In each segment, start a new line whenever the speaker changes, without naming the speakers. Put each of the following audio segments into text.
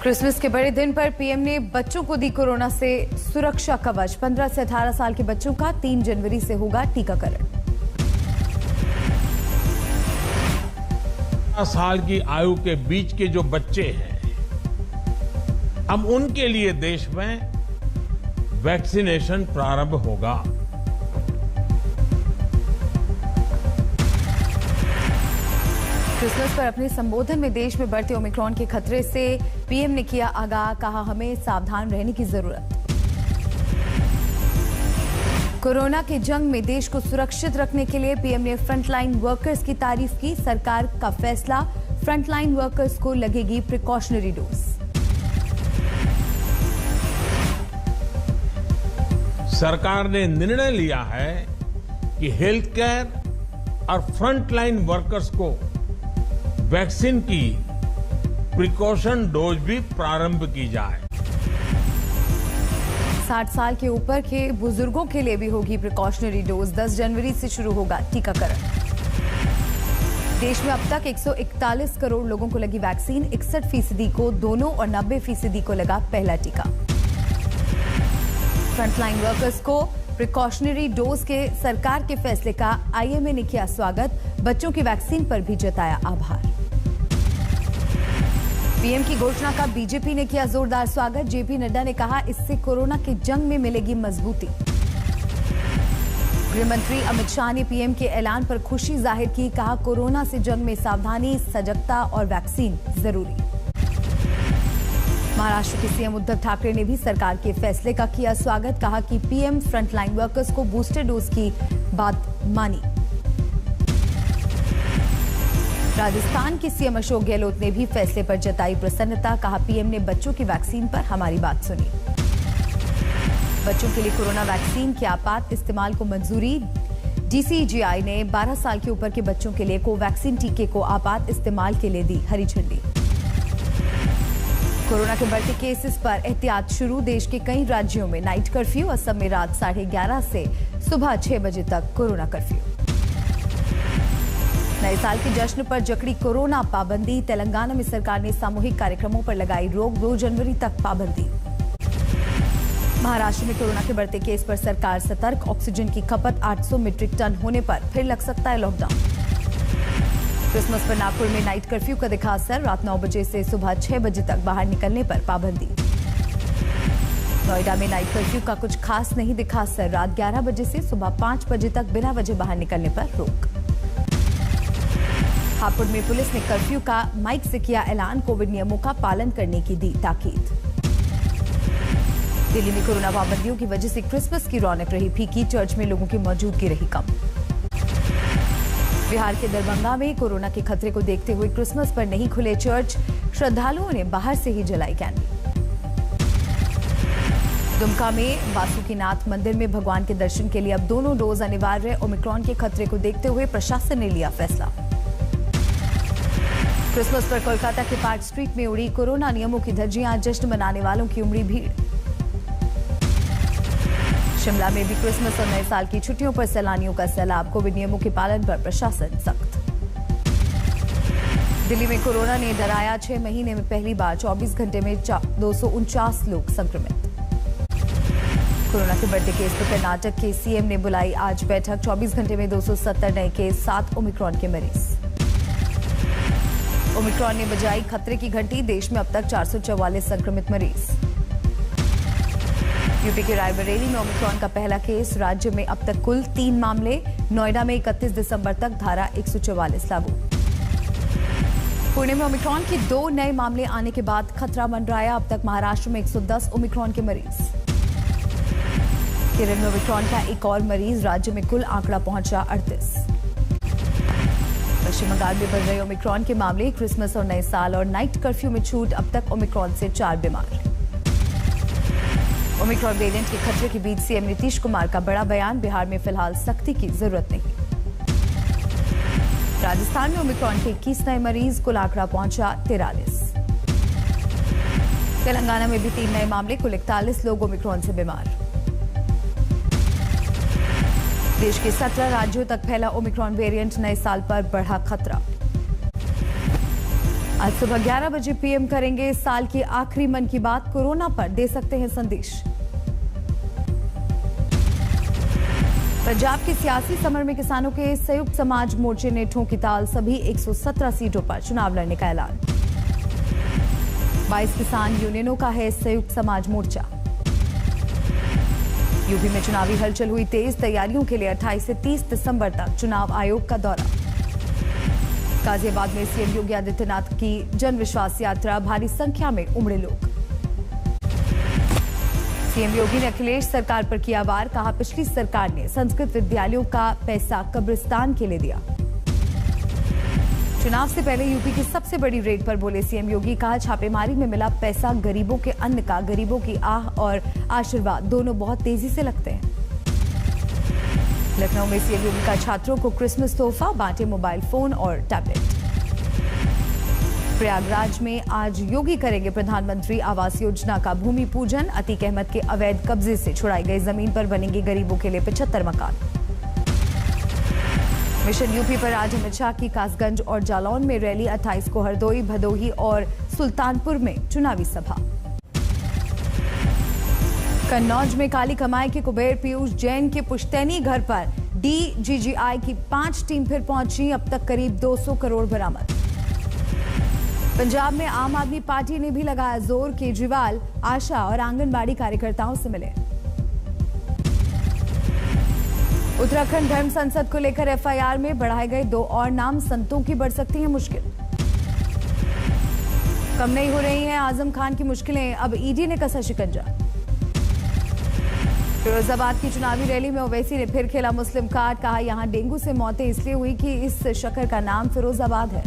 Christmas के बड़े दिन पर पीएम ने बच्चों को दी कोरोना से सुरक्षा कवच। 15 से 18 साल के बच्चों का 3 जनवरी से होगा टीकाकरण।
18 साल की आयु के बीच के जो बच्चे हैं, अब उनके लिए देश में वैक्सीनेशन प्रारंभ होगा।
क्रिसमस पर अपने संबोधन में देश में बढ़ते ओमिक्रॉन के खतरे से पीएम ने किया आगाह, कहा हमें सावधान रहने की जरूरत। कोरोना की जंग में देश को सुरक्षित रखने के लिए पीएम ने फ्रंटलाइन वर्कर्स की तारीफ की। सरकार का फैसला, फ्रंटलाइन वर्कर्स को लगेगी प्रिकॉशनरी डोज।
सरकार ने निर्णय लिया है कि हेल्थ केयर और फ्रंटलाइन वर्कर्स को वैक्सीन की प्रिकॉशन डोज भी प्रारंभ की जाए।
60 साल के ऊपर के बुजुर्गों के लिए भी होगी प्रिकॉशनरी डोज। 10 जनवरी से शुरू होगा टीकाकरण। देश में अब तक 141 करोड़ लोगों को लगी वैक्सीन। 61% को दोनों और 90% को लगा पहला टीका। फ्रंटलाइन वर्कर्स को प्रिकॉशनरी डोज के सरकार के फैसले का आईएमए ने किया स्वागत। बच्चों की वैक्सीन पर भी जताया आभार। पीएम की घोषणा का बीजेपी ने किया जोरदार स्वागत। जेपी नड्डा ने कहा, इससे कोरोना की जंग में मिलेगी मजबूती। गृहमंत्री अमित शाह ने पीएम के ऐलान पर खुशी जाहिर की। कहा, कोरोना से जंग में सावधानी, सजगता और वैक्सीन जरूरी। महाराष्ट्र के सीएम उद्धव ठाकरे ने भी सरकार के फैसले का किया स्वागत। कहा कि पीएम फ्रंटलाइन वर्कर्स को बूस्टर डोज की बात मानी। राजस्थान के सीएम अशोक गहलोत ने भी फैसले पर जताई प्रसन्नता। कहा, पीएम ने बच्चों की वैक्सीन पर हमारी बात सुनी। बच्चों के लिए कोरोना वैक्सीन के आपात इस्तेमाल को मंजूरी। डीसीजीआई ने 12 साल के ऊपर के बच्चों के लिए कोवैक्सीन टीके को आपात इस्तेमाल के लिए दी हरी झंडी। कोरोना के बढ़ते केसेस पर एहतियात शुरू। देश के कई राज्यों में नाइट कर्फ्यू। असम में रात 11:30 से सुबह 6 बजे तक कोरोना कर्फ्यू। नए साल के जश्न पर जकड़ी कोरोना पाबंदी। तेलंगाना में सरकार ने सामूहिक कार्यक्रमों पर लगाई रोक। 2 जनवरी तक पाबंदी। महाराष्ट्र में कोरोना के बढ़ते केस पर सरकार सतर्क। ऑक्सीजन की खपत 800 मीट्रिक टन होने पर फिर लग सकता है लॉकडाउन। क्रिसमस पर नागपुर में नाइट कर्फ्यू का दिखा असर। रात 9 बजे से सुबह 6 बजे तक बाहर निकलने पर पाबंदी। नोएडा में नाइट कर्फ्यू का कुछ खास नहीं दिखा असर। रात 11 बजे से सुबह 5 बजे तक बिना वजह बाहर निकलने पर रोक। हापुड़ में पुलिस ने कर्फ्यू का माइक से किया ऐलान। कोविड नियमों का पालन करने की दी ताकीद। दिल्ली में कोरोना पाबंदियों की वजह से क्रिसमस की रौनक रही फीकी। चर्च में लोगों की मौजूदगी रही कम। बिहार के दरभंगा में कोरोना के खतरे को देखते हुए क्रिसमस पर नहीं खुले चर्च। श्रद्धालुओं ने बाहर से ही जलाई कैंडल। दुमका में वासुकीनाथ मंदिर में भगवान के दर्शन के लिए अब दोनों डोज अनिवार्य। ओमिक्रॉन के खतरे को देखते हुए प्रशासन ने लिया फैसला। क्रिसमस पर कोलकाता के पार्क स्ट्रीट में उड़ी कोरोना नियमों की धज्जियां। जश्न मनाने वालों की उमड़ी भीड़। शिमला में भी क्रिसमस और नए साल की छुट्टियों पर सैलानियों का सैलाब। कोविड नियमों के पालन पर प्रशासन सख्त। दिल्ली में कोरोना ने डराया। 6 महीने में पहली बार 24 घंटे में 249 लोग संक्रमित। कोरोना के बढ़ते केस पर कर्नाटक के सीएम ने बुलाई आज बैठक। 24 घंटे में 270 नए केस, 7 ओमिक्रॉन के मरीज। ओमिक्रॉन ने बजाई खतरे की घंटी। देश में अब तक 444 संक्रमित मरीज। यूपी के रायबरेली में ओमिक्रॉन का पहला केस। राज्य में अब तक कुल 3 मामले। नोएडा में 31 दिसंबर तक धारा 144 लागू। पुणे में ओमिक्रॉन के 2 नए मामले आने के बाद खतरा मंडराया। अब तक महाराष्ट्र में 110 ओमिक्रॉन के मरीज। केरल में ओमिक्रॉन का एक और मरीज। राज्य में कुल आंकड़ा पहुंचा 38। पश्चिम बंगाल में बढ़ रहे ओमिक्रॉन के मामले। क्रिसमस और नए साल और नाइट कर्फ्यू में छूट। अब तक ओमिक्रॉन से 4 बीमार। ओमिक्रॉन वेरिएंट के खतरे के बीच सीएम नीतीश कुमार का बड़ा बयान। बिहार में फिलहाल सख्ती की जरूरत नहीं। राजस्थान में ओमिक्रॉन के 21 नए मरीज। कुल आंकड़ा पहुंचा 43। तेलंगाना में भी 3 नए मामले। कुल 41 लोग ओमिक्रॉन से बीमार। देश के 17 राज्यों तक फैला ओमिक्रॉन वेरिएंट। नए साल पर बढ़ा खतरा। आज सुबह 11 बजे पीएम करेंगे साल की आखिरी मन की बात। कोरोना पर दे सकते हैं संदेश। पंजाब के सियासी समर में किसानों के संयुक्त समाज मोर्चे ने ठोकी ताल। सभी 117 सीटों पर चुनाव लड़ने का ऐलान। 22 किसान यूनियनों का है संयुक्त समाज मोर्चा। यूपी में चुनावी हलचल हुई तेज। तैयारियों के लिए 28 से 30 दिसंबर तक चुनाव आयोग का दौरा। गाजियाबाद में सीएम योगी आदित्यनाथ की जन विश्वास यात्रा। भारी संख्या में उमड़े लोग। सीएम योगी ने अखिलेश सरकार पर किया वार। कहा, पिछली सरकार ने संस्कृत विद्यालयों का पैसा कब्रिस्तान के लिए दिया। चुनाव से पहले यूपी की सबसे बड़ी रेड पर बोले सीएम योगी। कहा, छापेमारी में मिला पैसा गरीबों के अन्न का, गरीबों की आह और आशीर्वाद दोनों बहुत तेजी से लगते हैं। लखनऊ में सीएम योगी का छात्रों को क्रिसमस तोहफा। बांटे मोबाइल फोन और टैबलेट। प्रयागराज में आज योगी करेंगे प्रधानमंत्री आवास योजना का भूमि पूजन। अतीक अहमद के अवैध कब्जे से छुड़ाई गई जमीन पर बनेंगे गरीबों के लिए 75 मकान। मिशन यूपी पर आज अमित शाह की कासगंज और जालौन में रैली। 28 को हरदोई, भदोही और सुल्तानपुर में चुनावी सभा। कन्नौज में काली कमाई के कुबेर पीयूष जैन के पुश्तैनी घर पर डीजीजीआई की 5 टीम फिर पहुंची। अब तक करीब 200 करोड़ बरामद। पंजाब में आम आदमी पार्टी ने भी लगाया जोर। केजरीवाल आशा और आंगनबाड़ी कार्यकर्ताओं से मिले। उत्तराखंड धर्म संसद को लेकर एफआईआर में बढ़ाए गए 2 और नाम। संतों की बढ़ सकती है मुश्किल। कम नहीं हो रही हैं आजम खान की मुश्किलें। अब ईडी ने कसा शिकंजा। फिरोजाबाद की चुनावी रैली में ओवैसी ने फिर खेला मुस्लिम कार्ड। कहा, यहां डेंगू से मौतें इसलिए हुई कि इस शहर का नाम फिरोजाबाद है।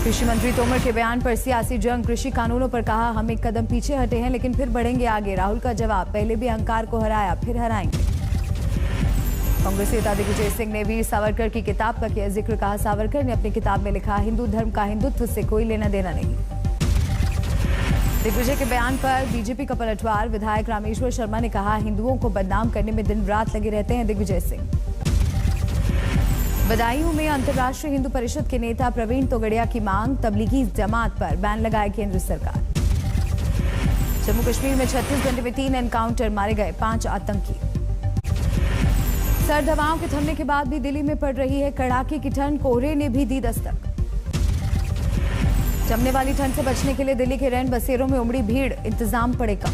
कृषि मंत्री तोमर के बयान पर सियासी जंग। कृषि कानूनों पर कहा, हम एक कदम पीछे हटे हैं लेकिन फिर बढ़ेंगे आगे। राहुल का जवाब, पहले भी अहंकार को हराया फिर हराएंगे। कांग्रेस नेता दिग्विजय सिंह ने वीर सावरकर की किताब का किया जिक्र। कहा, सावरकर ने अपनी किताब में लिखा, हिंदू धर्म का हिंदुत्व से कोई लेना देना नहीं। दिग्विजय के बयान पर बीजेपी का पलटवार। विधायक रामेश्वर शर्मा ने कहा, हिंदुओं को बदनाम करने में दिन रात लगे रहते हैं दिग्विजय सिंह। बदायूं में अंतर्राष्ट्रीय हिंदू परिषद के नेता प्रवीण तोगड़िया की मांग। तबलीगी जमात पर बैन लगाए केंद्र सरकार। जम्मू कश्मीर में 36 घंटे में 3 एनकाउंटर, मारे गए 5 आतंकी। सर्द हवाओं के थमने के बाद भी दिल्ली में पड़ रही है कड़ाके की ठंड। कोहरे ने भी दी दस्तक। जमने वाली ठंड से बचने के लिए दिल्ली के रैन बसेरों में उमड़ी भीड़। इंतजाम पड़े कम।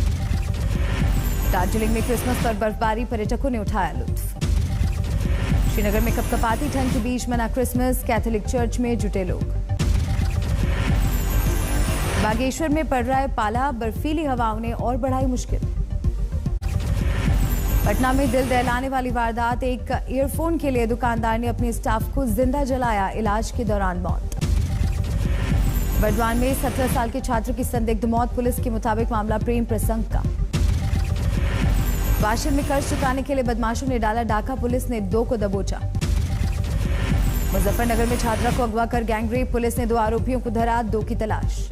दार्जिलिंग में क्रिसमस पर बर्फबारी, पर्यटकों ने उठाया लुत्फ। श्रीनगर में कपकपाती ठंड के बीच मना क्रिसमस। कैथोलिक चर्च में जुटे लोग। बागेश्वर में पड़ रहा है पाला। बर्फीली हवाओं ने और बढ़ाई मुश्किल। पटना में दिल दहलाने वाली वारदात। एक ईयरफोन के लिए दुकानदार ने अपने स्टाफ को जिंदा जलाया। इलाज के दौरान मौत। बर्दवान में 17 साल के छात्र की संदिग्ध मौत। पुलिस के मुताबिक मामला प्रेम प्रसंग का। वाशिम में कर्ज चुकाने के लिए बदमाशों ने डाला डाका। पुलिस ने 2 को दबोचा। मुजफ्फरनगर में छात्रा को अगवा कर गैंगरेप। पुलिस ने 2 आरोपियों को धरा। 2 की तलाश।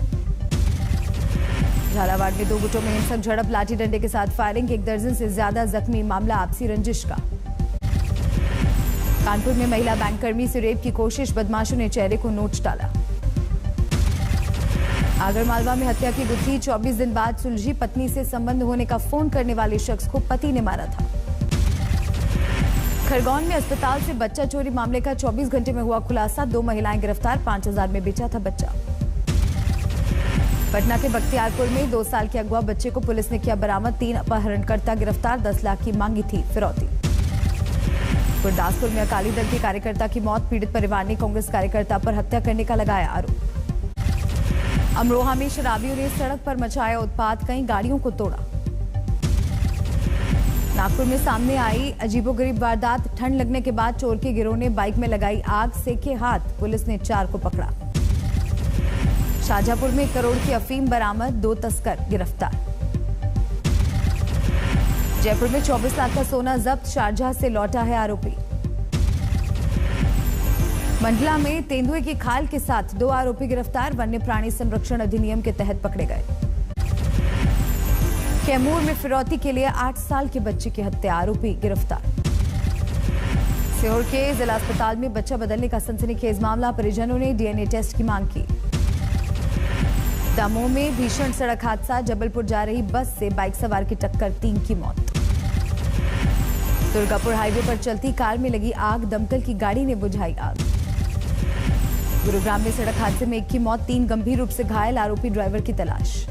झालावाड़ में 2 गुटों में हिंसक झड़प। लाठी डंडे के साथ फायरिंग। 1 दर्जन से ज्यादा जख्मी। मामला आपसी रंजिश का। कानपुर में महिला बैंककर्मी से रेप की कोशिश। बदमाशों ने चेहरे को नोच डाला। आगरमालवा में हत्या की गुत्थी। 24 दिन बाद सुलझी। पत्नी से संबंध होने का फोन करने वाले शख्स को पति ने मारा था। खरगोन में अस्पताल से बच्चा चोरी मामले का 24 घंटे में हुआ खुलासा। 2 महिलाएं गिरफ्तार। 5000 में बेचा था बच्चा। पटना के बख्तियारपुर में 2 साल के अगवा बच्चे को पुलिस ने किया बरामद। 3 अपहरणकर्ता गिरफ्तार। 10 लाख की मांगी थी फिरौती। गुरदासपुर में अकाली दल के कार्यकर्ता की मौत। पीड़ित परिवार ने कांग्रेस कार्यकर्ता पर हत्या करने का लगाया आरोप। अमरोहा में शराबियों ने सड़क पर मचाया उत्पात। कई गाड़ियों को तोड़ा। नागपुर में सामने आई अजीबोगरीब वारदात। ठंड लगने के बाद चोर के गिरोह ने बाइक में लगाई आग। सेके हाथ। पुलिस ने 4 को पकड़ा। शाहजहांपुर में 1 करोड़ की अफीम बरामद। 2 तस्कर गिरफ्तार। जयपुर में 24 लाख का सोना जब्त। शारजाह से लौटा है आरोपी। मंडला में तेंदुए की खाल के साथ 2 आरोपी गिरफ्तार। वन्य प्राणी संरक्षण अधिनियम के तहत पकड़े गए। कैमूर में फिरौती के लिए 8 साल के बच्चे की हत्या। आरोपी गिरफ्तार। सीहोर के जिला अस्पताल में बच्चा बदलने का सनसनीखेज मामला, परिजनों ने डीएनए टेस्ट की मांग की। दमोह में भीषण सड़क हादसा, जबलपुर जा रही बस से बाइक सवार की टक्कर, 3 की मौत। दुर्गापुर हाईवे पर चलती कार में लगी आग, दमकल की गाड़ी ने बुझाई आग। गुरुग्राम में सड़क हादसे में 1 की मौत, 3 गंभीर रूप से घायल, आरोपी ड्राइवर की तलाश।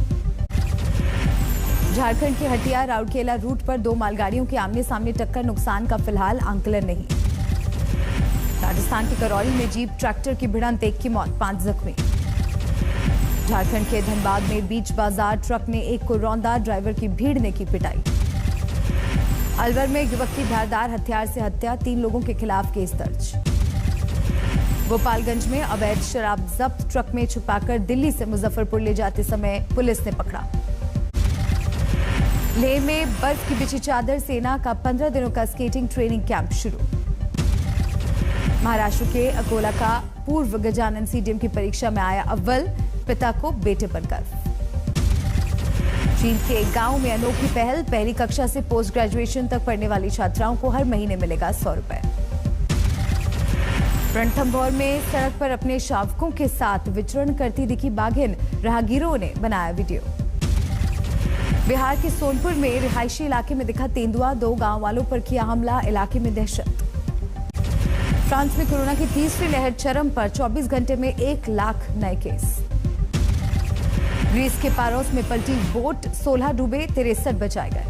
झारखंड के हटिया राउरकेला रूट पर 2 मालगाड़ियों की आमने सामने टक्कर, नुकसान का फिलहाल आंकलन नहीं। राजस्थान के करौली में जीप ट्रैक्टर की भिड़ंत, 1 की मौत, 5 जख्मी। झारखंड के धनबाद में बीच बाजार ट्रक ने 1 को रौंदा, ड्राइवर की भीड़ ने की पिटाई। अलवर में युवक की धारदार हथियार से हत्या, 3 लोगों के खिलाफ केस दर्ज। गोपालगंज में अवैध शराब जब्त, ट्रक में छुपाकर दिल्ली से मुजफ्फरपुर ले जाते समय पुलिस ने पकड़ा। लेह में बर्फ की बिछी चादर, सेना का 15 दिनों का स्केटिंग ट्रेनिंग कैंप शुरू। महाराष्ट्र के अकोला का पूर्व गजानन सीडीएम की परीक्षा में आया अव्वल, पिता को बेटे पर गर्व। चीन के एक गांव में अनोखी पहल, पहली कक्षा से पोस्ट ग्रेजुएशन तक पढ़ने वाली छात्राओं को हर महीने मिलेगा 100 रुपए। रणथंभौर में सड़क पर अपने शावकों के साथ विचरण करती दिखी बाघिन, राहगीरों ने बनाया वीडियो। बिहार के सोनपुर में रिहायशी इलाके में दिखा तेंदुआ, 2 गांव वालों पर किया हमला, इलाके में दहशत। फ्रांस में कोरोना की तीसरी लहर चरम पर, 24 घंटे में 1 लाख नए केस। ग्रीस के पारोस में पलटी बोट, 16 डूबे, 63 बचाए गए।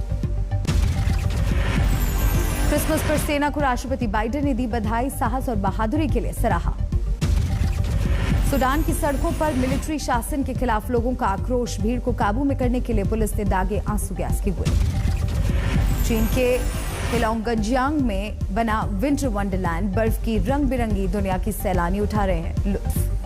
क्रिसमस पर सेना को राष्ट्रपति बाइडेन ने दी बधाई, साहस और बहादुरी के लिए सराहा। सूडान की सड़कों पर मिलिट्री शासन के खिलाफ लोगों का आक्रोश, भीड़ को काबू में करने के लिए पुलिस ने दागे आंसू गैस की गोली। चीन के हेलोंगजियांग में बना विंटर वंडरलैंड, बर्फ की रंग बिरंगी दुनिया की सैलानी उठा रहे हैं लुत्फ।